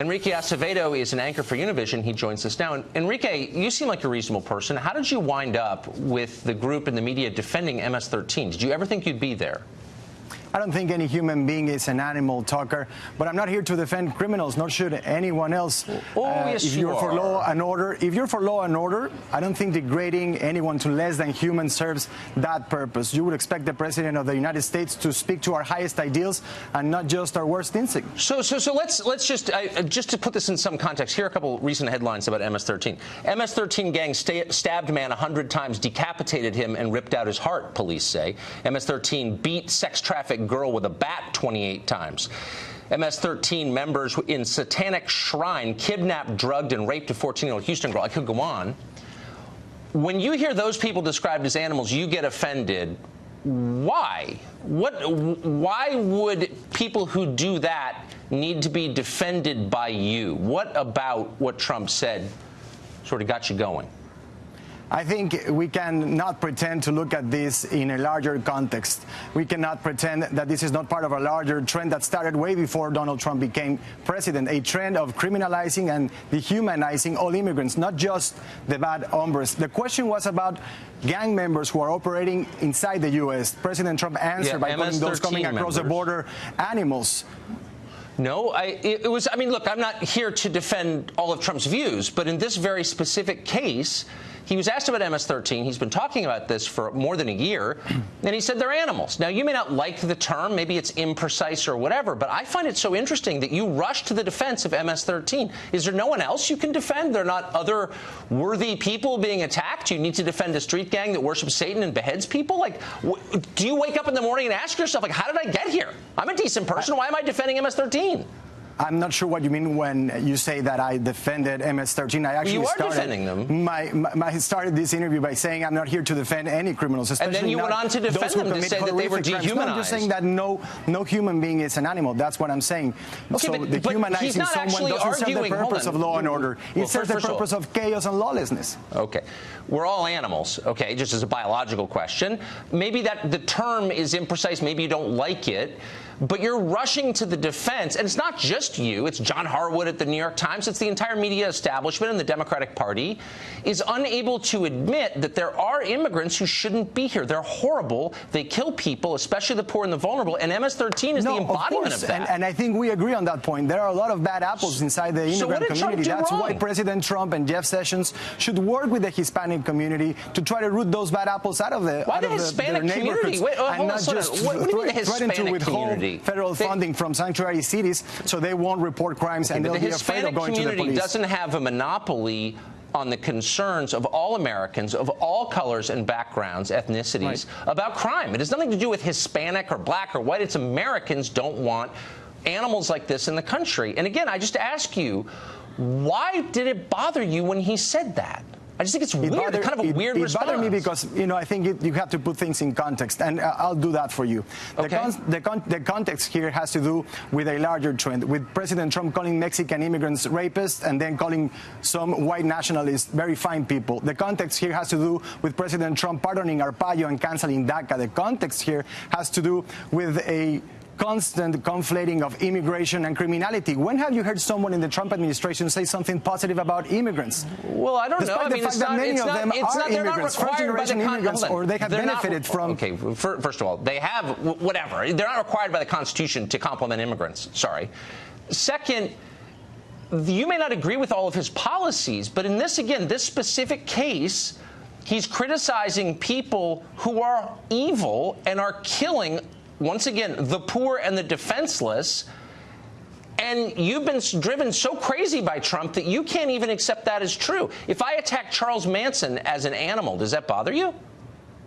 Enrique Acevedo is an anchor for Univision. He joins us now. And Enrique, you seem like a reasonable person. How did you wind up with the group and the media defending MS-13? Did you ever think you'd be there? I don't think any human being is an animal, Tucker, but I'm not here to defend criminals, nor should anyone else. Yes, if you're for law and order, I don't think degrading anyone to less than human serves that purpose. You would expect the President of the United States to speak to our highest ideals and not just our worst instincts. So let's just to put this in some context. Here are a couple recent headlines about MS-13. MS-13 gang stabbed man 100 times, decapitated him, and ripped out his heart, police say. MS-13 beat sex-trafficked girl with a bat 28 times. MS-13 members in satanic shrine kidnapped, drugged, and raped a 14-year-old Houston girl. I could go on. When you hear those people described as animals, you get offended. Why? Why would people who do that need to be defended by you? What about what Trump said sort of got you going? I think we cannot pretend to look at this in a larger context. We cannot pretend that this is not part of a larger trend that started way before Donald Trump became president, a trend of criminalizing and dehumanizing all immigrants, not just the bad hombres. The question was about gang members who are operating inside the U.S. President Trump answered by calling those coming across the border animals. No, I mean, look, I'm not here to defend all of Trump's views, but in this very specific case, he was asked about MS-13. He's been talking about this for more than a year, and he said they're animals. Now, you may not like the term. Maybe it's imprecise or whatever, but I find it so interesting that you rush to the defense of MS-13. Is there no one else you can defend? There are not other worthy people being attacked? You need to defend a street gang that worships Satan and beheads people? Like, do you wake up in the morning and ask yourself, like, how did I get here? I'm a decent person. Why am I defending MS-13? I'm not sure what you mean when you say that I defended MS-13. I actually defending them. I started this interview by saying I'm not here to defend any criminals, especially and then you went on to defend them to say that they were dehumanized. No, I'm just saying that no human being is an animal. That's what I'm saying. Okay, so dehumanizing someone doesn't serve the purpose of law and order. It serves the purpose of chaos and lawlessness. Okay. We're all animals, okay, just as a biological question. Maybe that the term is imprecise. Maybe you don't like it. But you're rushing to the defense, and it's not just you. It's John Harwood at the New York Times. It's the entire media establishment, and the Democratic Party is unable to admit that there are immigrants who shouldn't be here. They're horrible. They kill people, especially the poor and the vulnerable, and MS-13 is the embodiment of that. And I think we agree on that point. There are a lot of bad apples inside the immigrant community. That's why President Trump and Jeff Sessions should work with the Hispanic community to try to root those bad apples out of their neighborhoods. Wait, and not just threaten to withhold federal funding from sanctuary cities so they won't report crimes and they'll be afraid of going to the police. The Hispanic community doesn't have a monopoly on the concerns of all Americans of all colors and backgrounds, ethnicities, about crime. It has nothing to do with Hispanic or black or white. It's Americans don't want animals like this in the country. And again, I just ask you, why did it bother you when he said that? I just think it's weird. It's kind of a weird response. It bothered me because, I think you have to put things in context, and I'll do that for you. Okay. The context here has to do with a larger trend, with President Trump calling Mexican immigrants rapists and then calling some white nationalists very fine people. The context here has to do with President Trump pardoning Arpaio and canceling DACA. The context here has to do with a constant conflating of immigration and criminality. When have you heard someone in the Trump administration say something positive about immigrants? Well, I don't know. I mean, the fact that many of them are immigrants, first-generation immigrants, or they have benefited from... Okay, first of all, they have whatever. They're not required by the Constitution to compliment immigrants. Sorry. Second, you may not agree with all of his policies, but in this, again, this specific case, he's criticizing people who are evil and are killing, once again, the poor and the defenseless. And you've been driven so crazy by Trump that you can't even accept that as true. If I attack Charles Manson as an animal, does that bother you?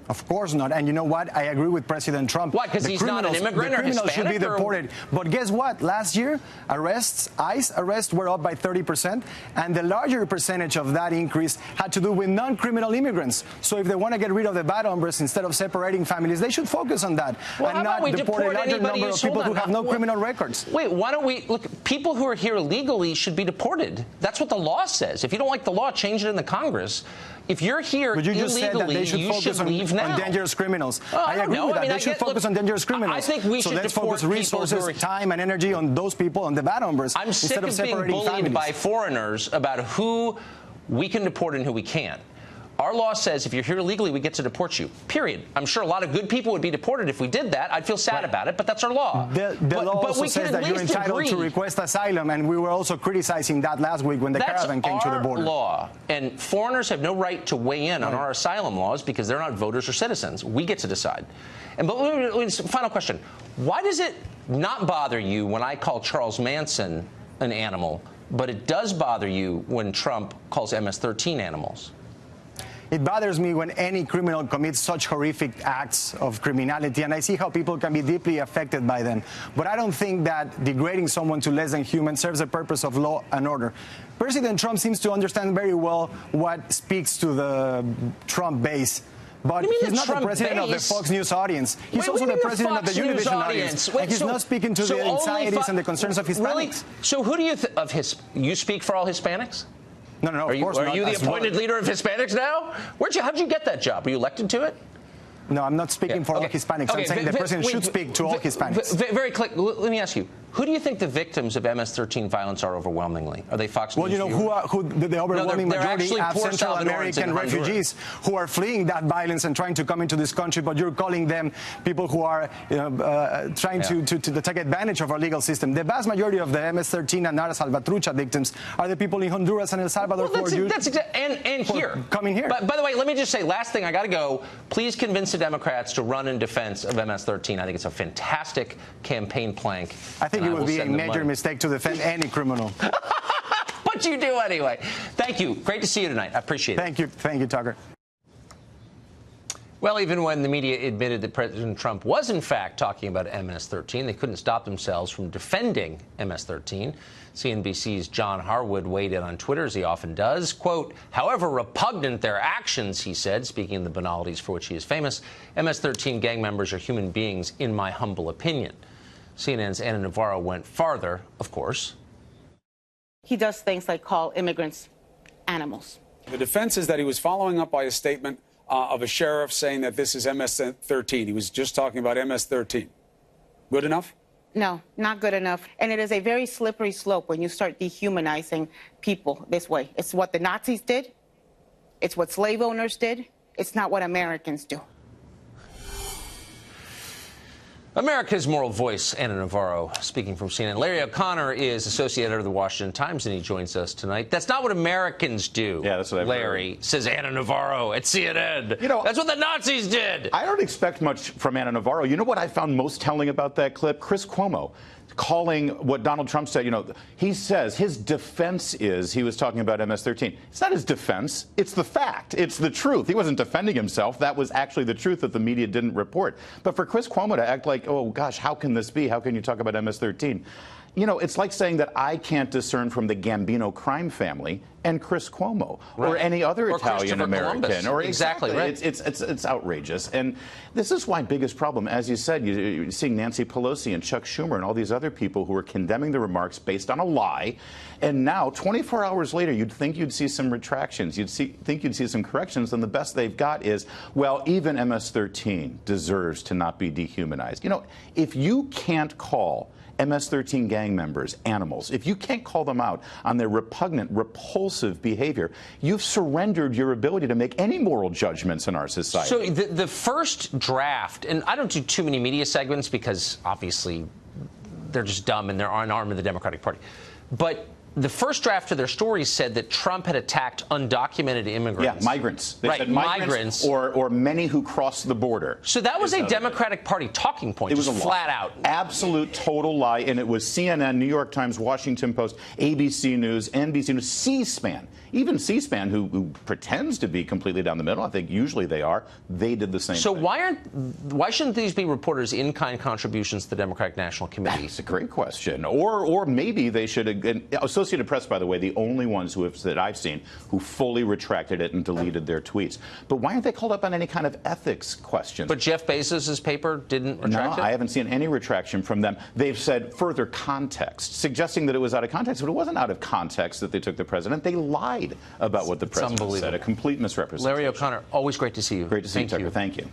Of course not. And you know what? I agree with President Trump. Why? Because he's not an immigrant or Hispanic? The criminals should be deported. But guess what? Last year, ICE arrests were up by 30%, and the larger percentage of that increase had to do with non-criminal immigrants. So if they want to get rid of the bad hombres instead of separating families, they should focus on that and not deport a larger number of people who have no criminal records. Wait, why don't we look? People who are here illegally should be deported. That's what the law says. If you don't like the law, change it in the Congress. If you're here illegally, you should leave now? on dangerous criminals. I agree with that. I mean, they should focus on dangerous criminals. I think we should let's deport focus resources, time, and energy on those people, on the bad hombres, I'm sick instead of of being separating bullied families. by foreigners about who we can deport and who we can't. Our law says if you're here illegally, we get to deport you, period. I'm sure a lot of good people would be deported if we did that. I'd feel sad about it, but that's our law. The law also says that you're entitled to request asylum, and we were also criticizing that last week when the caravan came to the border. That's our law, and foreigners have no right to weigh in on our asylum laws because they're not voters or citizens. We get to decide. But final question. Why does it not bother you when I call Charles Manson an animal, but it does bother you when Trump calls MS-13 animals? It bothers me when any criminal commits such horrific acts of criminality, and I see how people can be deeply affected by them. But I don't think that degrading someone to less than human serves the purpose of law and order. President Trump seems to understand very well what speaks to the Trump base. But he's not the president of the Fox News audience. He's also the president of the Univision audience. And he's not speaking to the anxieties and the concerns of Hispanics. Really? So who do you you speak for all Hispanics? No, of course not. Are you the appointed leader of Hispanics now? How'd you get that job? Were you elected to it? No, I'm not speaking for all Hispanics. I'm saying the president should speak to all Hispanics. Very quick, let me ask you. Who do you think the victims of MS-13 violence are overwhelmingly? Are they Fox News? Well, you know, who the overwhelming majority are Central American refugees who are fleeing that violence and trying to come into this country, but you're calling them people who are trying to take advantage of our legal system. The vast majority of the MS-13 and Nara Salvatrucha victims are the people in Honduras and El Salvador who are coming here. By the way, let me just say, last thing, I got to go. Please convince the Democrats to run in defense of MS-13. I think it's a fantastic campaign plank. I think it would be a major mistake to defend any criminal. But you do anyway. Thank you. Great to see you tonight. I appreciate it. Thank you, Tucker. Well, even when the media admitted that President Trump was, in fact, talking about MS-13, they couldn't stop themselves from defending MS-13. CNBC's John Harwood weighed in on Twitter, as he often does. Quote, however repugnant their actions, he said, speaking of the banalities for which he is famous, MS-13 gang members are human beings, in my humble opinion. CNN's Ana Navarro went farther, of course. He does things like call immigrants animals. The defense is that he was following up by a statement of a sheriff saying that this is MS-13. He was just talking about MS-13. Good enough? No, not good enough. And it is a very slippery slope when you start dehumanizing people this way. It's what the Nazis did. It's what slave owners did. It's not what Americans do. America's moral voice, Ana Navarro, speaking from CNN. Larry O'Connor is associate editor of the Washington Times, and he joins us tonight. That's not what Americans do. Yeah, that's what I've Larry heard. Says Ana Navarro at CNN. You know, that's what the Nazis did. I don't expect much from Ana Navarro. You know what I found most telling about that clip? Chris Cuomo calling what Donald Trump said. You know, he says his defense is he was talking about MS-13. It's not his defense. It's the fact. It's the truth. He wasn't defending himself. That was actually the truth that the media didn't report. But for Chris Cuomo to act like, oh, gosh, how can this be? How can you talk about MS-13? You know, it's like saying that I can't discern from the Gambino crime family and Chris Cuomo or any other Italian American. Or exactly right. It's outrageous. And this is my biggest problem. As you said, you're seeing Nancy Pelosi and Chuck Schumer and all these other people who are condemning the remarks based on a lie. And now, 24 hours later, you'd think you'd see some retractions. Think you'd see some corrections. And the best they've got is, well, even MS-13 deserves to not be dehumanized. You know, if you can't call MS-13 gang members animals, if you can't call them out on their repugnant, repulsive behavior, you've surrendered your ability to make any moral judgments in our society. So the first draft, and I don't do too many media segments because obviously they're just dumb and they're an arm of the Democratic Party, but the first draft of their story said that Trump had attacked undocumented immigrants. Yeah, migrants. They right, said migrants. Or many who cross the border. So that was a Democratic Party talking point. It was flat out. Absolute, total lie. And it was CNN, New York Times, Washington Post, ABC News, NBC News, C-SPAN. Even C-SPAN, who pretends to be completely down the middle, I think usually they are, they did the same thing. So why shouldn't these be reporters' in-kind contributions to the Democratic National Committee? That's a great question. Or maybe they should associate Associated Press, by the way, the only ones that I've seen who fully retracted it and deleted their tweets. But why aren't they called up on any kind of ethics questions? But Jeff Bezos' paper didn't retract it? No, I haven't seen any retraction from them. They've said further context, suggesting that it was out of context, but it wasn't out of context that they took the president. They lied about what the president said. A complete misrepresentation. Larry O'Connor, always great to see you. Great to see you, Tucker. Thank you.